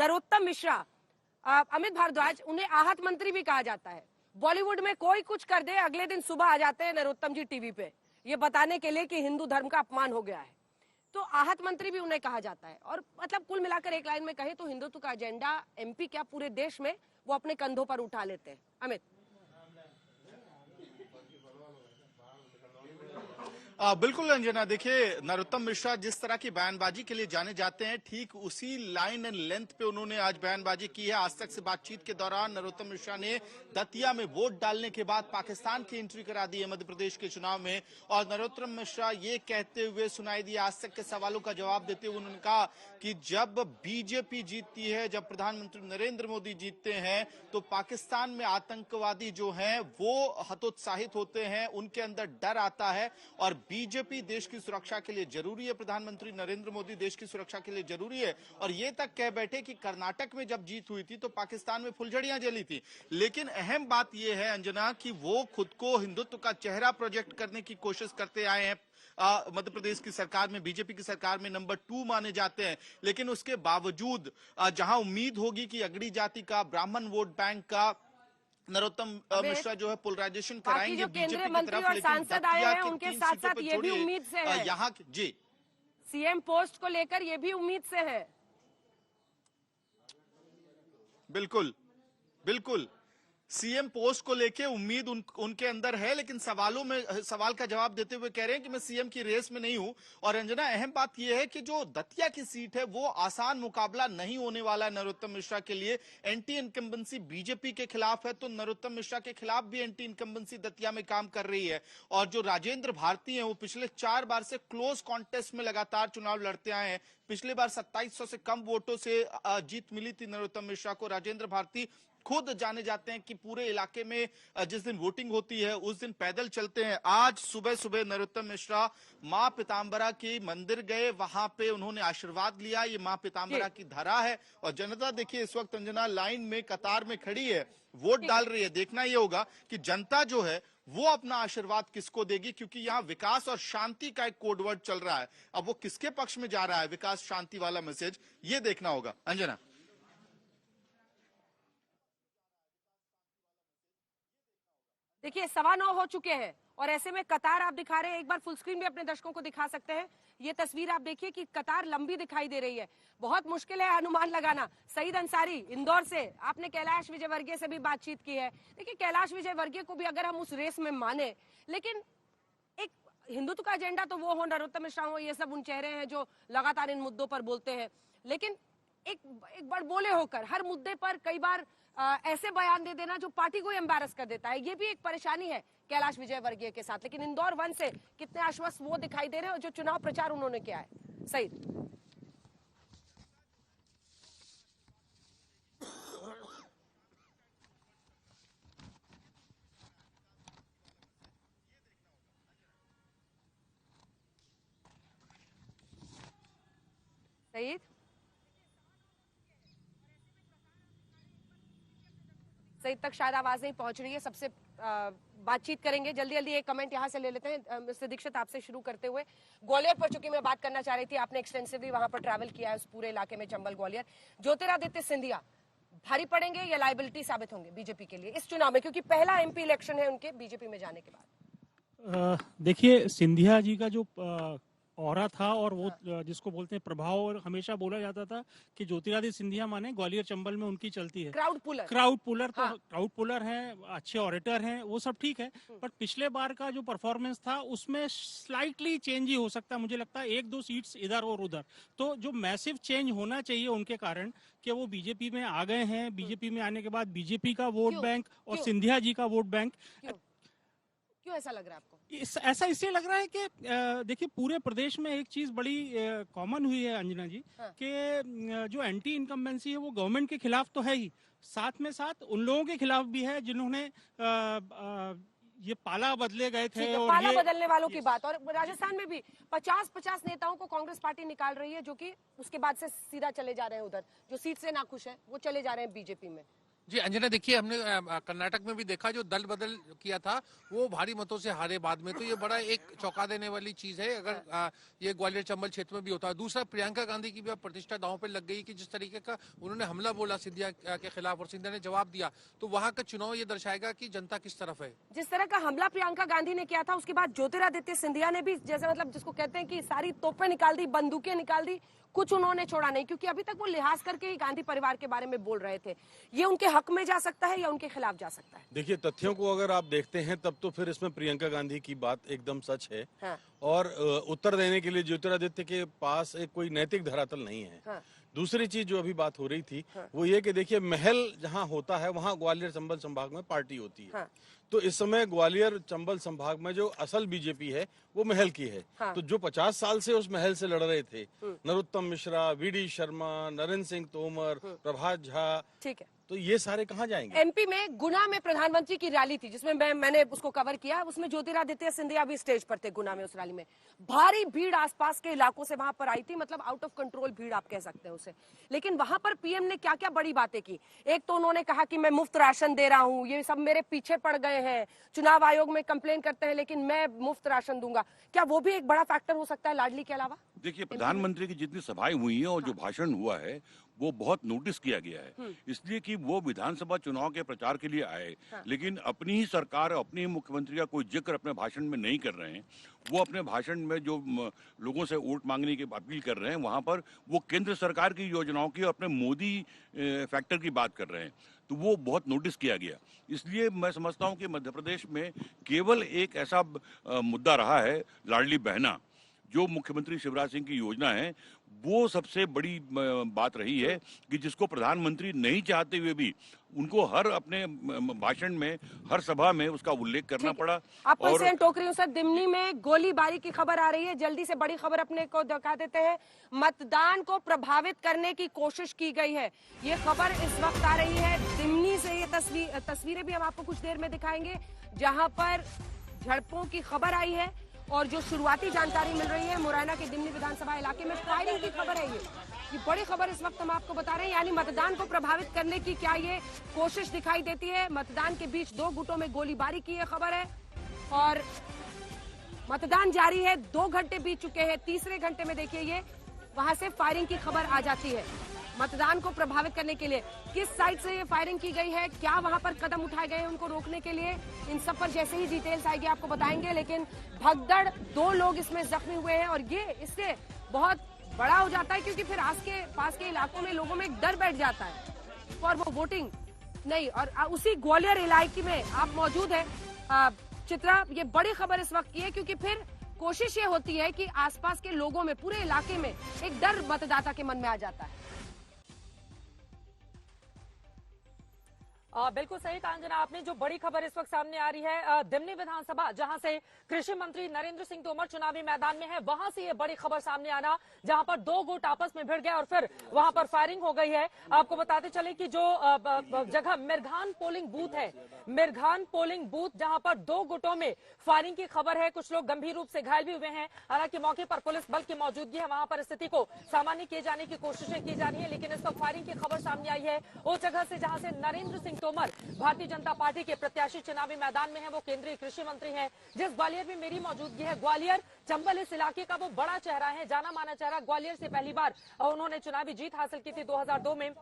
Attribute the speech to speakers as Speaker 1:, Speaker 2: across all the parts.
Speaker 1: नरोत्तम मिश्रा, अमित भारद्वाज, उन्हें आहत मंत्री भी कहा जाता है। बॉलीवुड में कोई कुछ कर दे, अगले दिन सुबह आ जाते हैं नरोत्तम जी टीवी पे, ये बताने के लिए कि हिंदू धर्म का अपमान हो गया है। तो आहत मंत्री भी उन्हें कहा जाता है। और मतलब कुल मिलाकर एक लाइन में कहे तो हिंदुत्व का एजेंडा एमपी क्या पूरे देश में वो अपने कंधों पर उठा लेते हैं। अमित,
Speaker 2: बिल्कुल अंजना, देखिए नरोत्तम मिश्रा जिस तरह की बयानबाजी के लिए जाने जाते हैं, ठीक उसी लाइन एंड लेंथ पे उन्होंने आज बयानबाजी की है। आज तक से बातचीत के दौरान नरोत्तम मिश्रा ने दतिया में वोट डालने के बाद पाकिस्तान की एंट्री करा दी है मध्य प्रदेश के चुनाव में। और नरोत्तम मिश्रा ये कहते हुए सुनाई दिया, आज तक के सवालों का जवाब देते हुए उन्होंने कहा कि जब बीजेपी जीतती है, जब प्रधानमंत्री नरेंद्र मोदी जीतते हैं, तो पाकिस्तान में आतंकवादी जो हैं वो हतोत्साहित होते हैं, उनके अंदर डर आता है। और बीजेपी देश की सुरक्षा के लिए जरूरी है, प्रधानमंत्री नरेंद्र मोदी देश की सुरक्षा के लिए जरूरी है। और ये तक कह बैठे कि कर्नाटक में जब जीत हुई थी तो पाकिस्तान में फुलझड़ियां जली थी। लेकिन अहम बात यह है अंजना कि वो खुद को हिंदुत्व का चेहरा प्रोजेक्ट करने की कोशिश करते आए हैं। मध्य प्रदेश की सरकार में, बीजेपी की सरकार में नंबर 2 माने जाते हैं। लेकिन उसके बावजूद जहां उम्मीद होगी कि अगड़ी जाति का, ब्राह्मण वोट बैंक का नरोत्तम मिश्रा जो है पोलराइजेशन कराएंगे बीजेपी की तरफ,
Speaker 1: और
Speaker 2: लेकिन
Speaker 1: सांसद आए
Speaker 2: दतिया
Speaker 1: हैं
Speaker 2: की
Speaker 1: उनके
Speaker 2: 3
Speaker 1: साथ
Speaker 2: सीटों
Speaker 1: साथ
Speaker 2: पर
Speaker 1: ये भी
Speaker 2: छोड़िए,
Speaker 1: उम्मीद से है,
Speaker 2: यहाँ जी
Speaker 1: सीएम पोस्ट को लेकर ये भी उम्मीद से है।
Speaker 2: बिल्कुल बिल्कुल, सीएम पोस्ट को लेके उम्मीद उनके अंदर है, लेकिन सवाल का जवाब देते हुए कह रहे हैं कि मैं सीएम की रेस में नहीं हूं। और अंजना, अहम बात यह है कि जो दतिया की सीट है वो आसान मुकाबला नहीं होने वाला है नरोत्तम मिश्रा के लिए। एंटी इनकम्बेंसी बीजेपी के खिलाफ है, तो नरोत्तम मिश्रा के खिलाफ भी एंटी इनकम्बेंसी दतिया में काम कर रही है। और जो राजेंद्र भारती है वो पिछले 4 बार से क्लोज कॉन्टेस्ट में लगातार चुनाव लड़ते आए हैं। पिछली बार 2700 से कम वोटों से जीत मिली थी नरोत्तम मिश्रा को। राजेंद्र भारती खुद जाने जाते हैं कि पूरे इलाके में जिस दिन वोटिंग होती है उस दिन पैदल चलते हैं। आज सुबह सुबह नरोत्तम मिश्रा मां पीताम्बरा के मंदिर गए, वहां पे उन्होंने आशीर्वाद लिया। ये मां पीताम्बरा की धरा है और जनता देखिए इस वक्त अंजना लाइन में, कतार में खड़ी है, वोट डाल रही है। देखना यह होगा कि जनता जो है वो अपना आशीर्वाद किसको देगी, क्योंकि यहाँ विकास और शांति का एक कोडवर्ड चल रहा है। अब वो किसके पक्ष में जा रहा है, विकास शांति वाला मैसेज, ये देखना होगा अंजना।
Speaker 1: देखिए 9:15 हो चुके हैं और ऐसे में कतार आप दिखा रहे हैं, एक बार फुल स्क्रीन भी अपने दर्शकों को दिखा सकते हैं। ये तस्वीर आप देखिए कि कतार लंबी दिखाई दे रही है। बहुत मुश्किल है अनुमान लगाना। सईद अंसारी इंदौर से, आपने कैलाश विजयवर्गीय से भी बातचीत की है। देखिए कैलाश विजयवर्गीय को भी अगर हम उस रेस में माने, लेकिन एक हिंदुत्व का एजेंडा तो वो हो, नरोत्तम मिश्रा हो, ये सब उन चेहरे हैं जो लगातार इन मुद्दों पर बोलते हैं। लेकिन एक बड़बोले होकर हर मुद्दे पर कई बार ऐसे बयान दे देना जो पार्टी को एम्बैरस कर देता है, ये भी एक परेशानी है कैलाश विजयवर्गीय के साथ। लेकिन इंदौर 1 से कितने आश्वस्त वो दिखाई दे रहे हैं और जो चुनाव प्रचार उन्होंने किया है। सही सईद सईद तक शायद आवाज नहीं पहुंच रही है। सबसे बातचीत करेंगे जल्दी जल्दी। एक कमेंट यहां से ले लेते हैं। मिस्टर दीक्षित, आपसे शुरू करते हुए, ग्वालियर पर चूंकि मैं बात करना चाह रही थी, आपने एक्सटेंसिवली वहां पर ट्रैवल किया है उस पूरे इलाके में, चंबल ग्वालियर। ज्योतिरादित्य सिंधिया भारी पड़ेंगे या लाइबिलिटी साबित होंगे बीजेपी के लिए इस चुनाव में, क्योंकि पहला एमपी इलेक्शन है उनके बीजेपी में जाने के बाद?
Speaker 3: देखिए सिंधिया जी का जो ऑरा था और वो जिसको बोलते हैं प्रभाव, और हमेशा बोला जाता था कि ज्योतिरादित्य सिंधिया माने ग्वालियर चंबल में उनकी चलती है
Speaker 1: क्राउड पुलर
Speaker 3: तो हाँ। क्राउड पुलर हैं, अच्छे ऑरेटर हैं, वो सब ठीक है। पर पिछले बार का जो परफॉर्मेंस था उसमें स्लाइटली चेंज ही हो सकता है, मुझे लगता है 1-2 सीट्स इधर और उधर। तो जो मैसिव चेंज होना चाहिए उनके कारण कि वो बीजेपी में आ गए हैं, बीजेपी में आने के बाद बीजेपी का वोट बैंक और सिंधिया जी का वोट बैंक,
Speaker 1: क्यों ऐसा लग रहा है आपको?
Speaker 3: ऐसा इसलिए लग रहा है कि देखिए पूरे प्रदेश में एक चीज बड़ी कॉमन हुई है अंजना जी, हाँ। कि जो एंटी इनकम्बेंसी है वो गवर्नमेंट के खिलाफ तो है ही, साथ में साथ उन लोगों के खिलाफ भी है जिन्होंने ये पाला बदले गए थे। और
Speaker 1: पाला बदलने वालों की बात। और राजस्थान में भी 50-50 नेताओं को कांग्रेस पार्टी निकाल रही है, जो कि उसके बाद से सीधा चले जा रहे हैं उधर, जो सीट से नाखुश है वो चले जा रहे हैं बीजेपी में।
Speaker 4: जी अंजना, देखिए हमने कर्नाटक में भी देखा, जो दल बदल किया था वो भारी मतों से हारे बाद में, तो ये बड़ा एक चौंका देने वाली चीज है अगर ये ग्वालियर चंबल क्षेत्र में भी होता है। दूसरा, प्रियंका गांधी की भी अब प्रतिष्ठा दांव पे लग गई कि जिस तरीके का उन्होंने हमला बोला सिंधिया के खिलाफ और सिंधिया ने जवाब दिया, तो वहां का चुनाव ये दर्शाएगा कि जनता किस तरफ है।
Speaker 1: जिस तरह का हमला प्रियंका गांधी ने किया था, उसके बाद ज्योतिरादित्य सिंधिया ने भी, जैसे मतलब जिसको कहते हैं कि सारी तोपें निकाल दी, बंदूकें निकाल दी, कुछ उन्होंने छोड़ा नहीं, क्योंकि अभी तक वो लिहाज करके ही गांधी परिवार के बारे में बोल रहे थे। ये उनके हक में जा सकता है या उनके खिलाफ जा सकता है?
Speaker 5: देखिए, तथ्यों को अगर आप देखते हैं तब तो फिर इसमें प्रियंका गांधी की बात एकदम सच है।
Speaker 1: हाँ।
Speaker 5: और उत्तर देने के लिए ज्योतिरादित्य के पास एक कोई नैतिक धरातल नहीं है।
Speaker 1: हाँ।
Speaker 5: दूसरी चीज जो अभी बात हो रही थी वो ये कि देखिए, महल जहां होता है वहां ग्वालियर चंबल संभाग में पार्टी होती है।
Speaker 1: हाँ।
Speaker 5: तो इस समय ग्वालियर चंबल संभाग में जो असल बीजेपी है वो महल की है।
Speaker 1: हाँ।
Speaker 5: तो जो 50 साल से उस महल से लड़ रहे थे, नरोत्तम मिश्रा, वीडी शर्मा, नरेंद्र सिंह तोमर, प्रभात झा,
Speaker 1: ठीक है,
Speaker 5: तो ये सारे कहाँ जाएंगे?
Speaker 1: एमपी में गुना में प्रधानमंत्री की रैली थी, जिसमें मैंने उसको कवर किया। उसमें ज्योतिरादित्य सिंधिया भी स्टेज पर थे गुना में। उस रैली में भारी भीड़ आसपास के इलाकों से वहां पर आई थी, मतलब आउट ऑफ कंट्रोल भीड़ आप कह सकते हैं उसे। लेकिन वहां पर पीएम ने क्या क्या बड़ी बातें की। एक तो उन्होंने कहा कि मैं मुफ्त राशन दे रहा हूं, ये सब मेरे पीछे पड़ गए हैं, चुनाव आयोग में कंप्लेन करते हैं, लेकिन मैं मुफ्त राशन दूंगा। क्या वो भी एक बड़ा फैक्टर हो सकता है लाडली के अलावा?
Speaker 6: देखिए, प्रधानमंत्री की जितनी सभाएं हुई हैं और जो भाषण हुआ है वो बहुत नोटिस किया गया है, इसलिए कि वो विधानसभा चुनाव के प्रचार के लिए आए, लेकिन अपनी ही सरकार, अपनी ही मुख्यमंत्री का कोई जिक्र अपने भाषण में नहीं कर रहे हैं। वो अपने भाषण में जो लोगों से वोट मांगने की अपील कर रहे हैं, वहां पर वो केंद्र सरकार की योजनाओं की, अपने मोदी फैक्टर की बात कर रहे हैं, तो वो बहुत नोटिस किया गया। इसलिए मैं समझता हूं कि मध्य प्रदेश में केवल एक ऐसा मुद्दा रहा है, लाडली बहना, जो मुख्यमंत्री शिवराज सिंह की योजना है, वो सबसे बड़ी बात रही है कि जिसको प्रधानमंत्री नहीं चाहते हुए भी उनको हर अपने भाषण में, हर सभा में उसका उल्लेख करना पड़ा।
Speaker 1: आपको इसलिए टोक रही हूं सर, दिमनी में गोलीबारी की खबर आ रही है। जल्दी से बड़ी खबर अपने को दिखा देते हैं। मतदान को प्रभावित करने की कोशिश की गई है, ये खबर इस वक्त आ रही है दिमनी से। ये तस्वीरें भी हम आपको कुछ देर में दिखाएंगे, जहां पर झड़पों की खबर आई है। और जो शुरुआती जानकारी मिल रही है, मुरैना के दिमनी विधानसभा इलाके में फायरिंग की खबर है। ये बड़ी खबर इस वक्त हम आपको बता रहे हैं, यानी मतदान को प्रभावित करने की क्या ये कोशिश दिखाई देती है। मतदान के बीच दो गुटों में गोलीबारी की ये खबर है और मतदान जारी है। 2 घंटे बीत चुके हैं, तीसरे घंटे में देखिए ये वहां से फायरिंग की खबर आ जाती है। मतदान को प्रभावित करने के लिए किस साइड से ये फायरिंग की गई है, क्या वहां पर कदम उठाए गए हैं उनको रोकने के लिए, इन सब पर जैसे ही डिटेल्स आएगी आपको बताएंगे। लेकिन भगदड़, 2 लोग इसमें जख्मी हुए हैं और ये इससे बहुत बड़ा हो जाता है, क्योंकि फिर पास के इलाकों में लोगों में एक डर बैठ जाता है और वो वोटिंग नहीं। और उसी ग्वालियर इलाके में आप मौजूद हैं चित्रा। ये बड़ी खबर इस वक्त की है, क्योंकि फिर कोशिश ये होती है कि आसपास के लोगों में, पूरे इलाके में एक डर मतदाता के मन में आ जाता है।
Speaker 7: बिल्कुल सही कहा अंजना आपने। जो बड़ी खबर इस वक्त सामने आ रही है दिमनी विधानसभा, जहां से कृषि मंत्री नरेंद्र सिंह तोमर चुनावी मैदान में है, वहां से ये बड़ी खबर सामने आना, जहां पर 2 गुट आपस में भिड़ गए और फिर वहां पर फायरिंग हो गई है। आपको बताते चले कि जो जगह मिरघान पोलिंग बूथ है, मिरघान पोलिंग बूथ, जहां पर 2 गुटों में फायरिंग की खबर है। कुछ लोग गंभीर रूप से घायल भी हुए हैं। हालांकि मौके पर पुलिस बल की मौजूदगी है, वहां पर स्थिति को सामान्य किए जाने की कोशिशें की जा रही है। लेकिन इस वक्त फायरिंग की खबर सामने आई है उस जगह से जहां से नरेंद्र सिंह तोमर, भारतीय जनता पार्टी के प्रत्याशी, चुनावी मैदान में है। वो केंद्रीय कृषि मंत्री हैं। जिस ग्वालियर में मेरी मौजूदगी है, ग्वालियर चंबल इस इलाके का वो बड़ा चेहरा है, जाना माना चेहरा। ग्वालियर से पहली बार उन्होंने चुनावी जीत हासिल की थी 2002 में,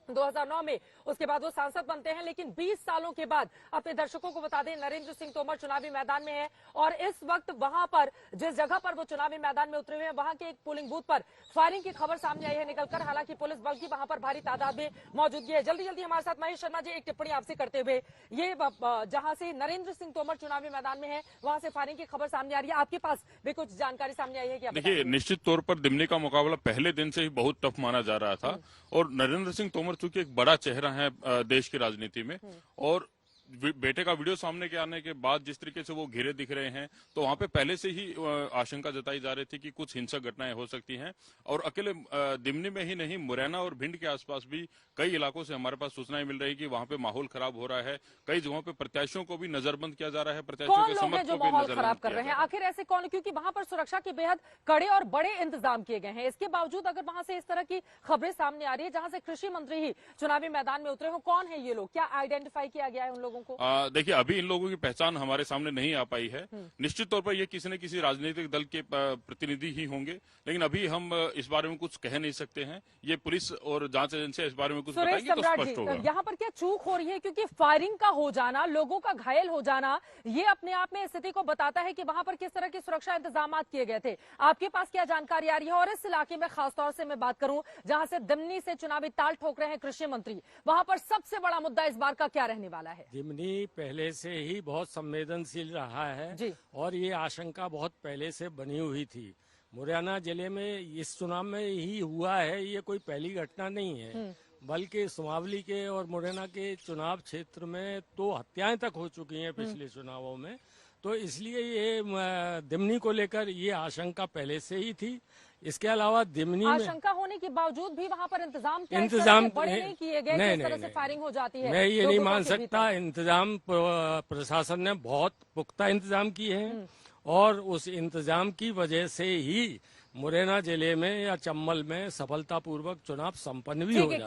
Speaker 7: 2009 में। उसके बाद वो सांसद बनते हैं। लेकिन 20 सालों के बाद अपने दर्शकों को बता दें, नरेंद्र सिंह तोमर चुनावी मैदान में है और इस वक्त वहां पर जिस जगह पर वो चुनावी मैदान में उतरे हुए हैं, वहां के एक पोलिंग बूथ पर फायरिंग की खबर सामने आई है निकलकर। हालांकि पुलिस बल की वहां पर भारी तादाद में मौजूदगी है। जल्दी जल्दी हमारे साथ महेश शर्मा जी एक टिप्पणी आपसे करते हुए, ये जहां से नरेंद्र सिंह तोमर चुनावी मैदान में है, वहां से फायरिंग की खबर सामने आ रही है, आपके पास भी कुछ जानकारी सामने आई है क्या?
Speaker 8: देखिए, निश्चित तौर पर दिमनी का मुकाबला पहले दिन से ही बहुत टफ माना जा रहा था और नरेंद्र सिंह तोमर चूंकि एक बड़ा चेहरा है देश की राजनीति में, और बेटे का वीडियो सामने के आने के बाद जिस तरीके से वो घिरे दिख रहे हैं, तो वहां पे पहले से ही आशंका जताई जा रही थी कि कुछ हिंसक घटनाएं हो सकती हैं। और अकेले दिमनी में ही नहीं, मुरैना और भिंड के आसपास भी कई इलाकों से हमारे पास सूचनाएं मिल रही कि वहां पे माहौल खराब हो रहा है। कई जगहों पे प्रत्याशियों को भी नजरबंद किया जा रहा है, प्रत्याशियों
Speaker 7: कौन
Speaker 8: के
Speaker 7: लोग हैं
Speaker 8: समर्थकों
Speaker 7: जो
Speaker 8: को भी
Speaker 7: माहौल खराब
Speaker 8: नजरबंद
Speaker 7: कर
Speaker 8: किया
Speaker 7: रहे
Speaker 8: जा
Speaker 7: हैं?
Speaker 8: रहा है।
Speaker 7: आखिर ऐसे कौन, क्योंकि वहां पर सुरक्षा के बेहद कड़े और बड़े इंतजाम किए गए हैं। इसके बावजूद अगर वहां से इस तरह की खबरें सामने आ रही है जहां से कृषि मंत्री ही चुनावी मैदान में उतरे हो, कौन है ये लोग? क्या आइडेंटिफाई किया गया है उन लोगों को?
Speaker 8: देखिए, अभी इन लोगों की पहचान हमारे सामने नहीं आ पाई है। निश्चित तौर पर ये किसी न किसी राजनीतिक दल के प्रतिनिधि ही होंगे, लेकिन अभी हम इस बारे में कुछ कह नहीं सकते हैं। ये पुलिस और जांच एजेंसी इस बारे में कुछ
Speaker 7: सुरेश
Speaker 8: बताएगी तो
Speaker 7: सम्राट
Speaker 8: स्पष्ट होगा।
Speaker 7: जी, यहाँ पर क्या चूक हो रही है? क्योंकि फायरिंग का हो जाना, लोगों का घायल हो जाना, ये अपने आप में स्थिति को बताता है कि वहां पर किस तरह के सुरक्षा इंतजाम किए गए थे। आपके पास क्या जानकारी आ रही है? और इस इलाके में खासतौर से मैं बात करूं जहां से दिमनी से चुनावी ताल ठोक रहे हैं कृषि मंत्री, वहां पर सबसे बड़ा मुद्दा इस बार का क्या रहने वाला है?
Speaker 9: दिमनी पहले से ही बहुत संवेदनशील रहा है
Speaker 7: जी।
Speaker 9: और ये आशंका बहुत पहले से बनी हुई थी। मुरैना जिले में इस चुनाव में ही हुआ है, ये कोई पहली घटना नहीं है, बल्कि सुमावली के और मुरैना के चुनाव क्षेत्र में तो हत्याएं तक हो चुकी हैं पिछले चुनावों में। तो इसलिए ये दिमनी को लेकर ये आशंका पहले से ही थी। इसके अलावा दिमनी में
Speaker 7: आशंका होने के बावजूद भी वहां पर इंतजाम बड़े नहीं किए गए, किस तरह से फायरिंग हो जाती है?
Speaker 9: मैं ये नहीं
Speaker 7: लोगों
Speaker 9: मान
Speaker 7: के
Speaker 9: सकता। इंतजाम प्रशासन ने बहुत पुख्ता इंतजाम किए हैं और उस इंतजाम की वजह से ही मुरैना जिले में या चंबल में सफलतापूर्वक चुनाव संपन्न भी हो जाते हैं।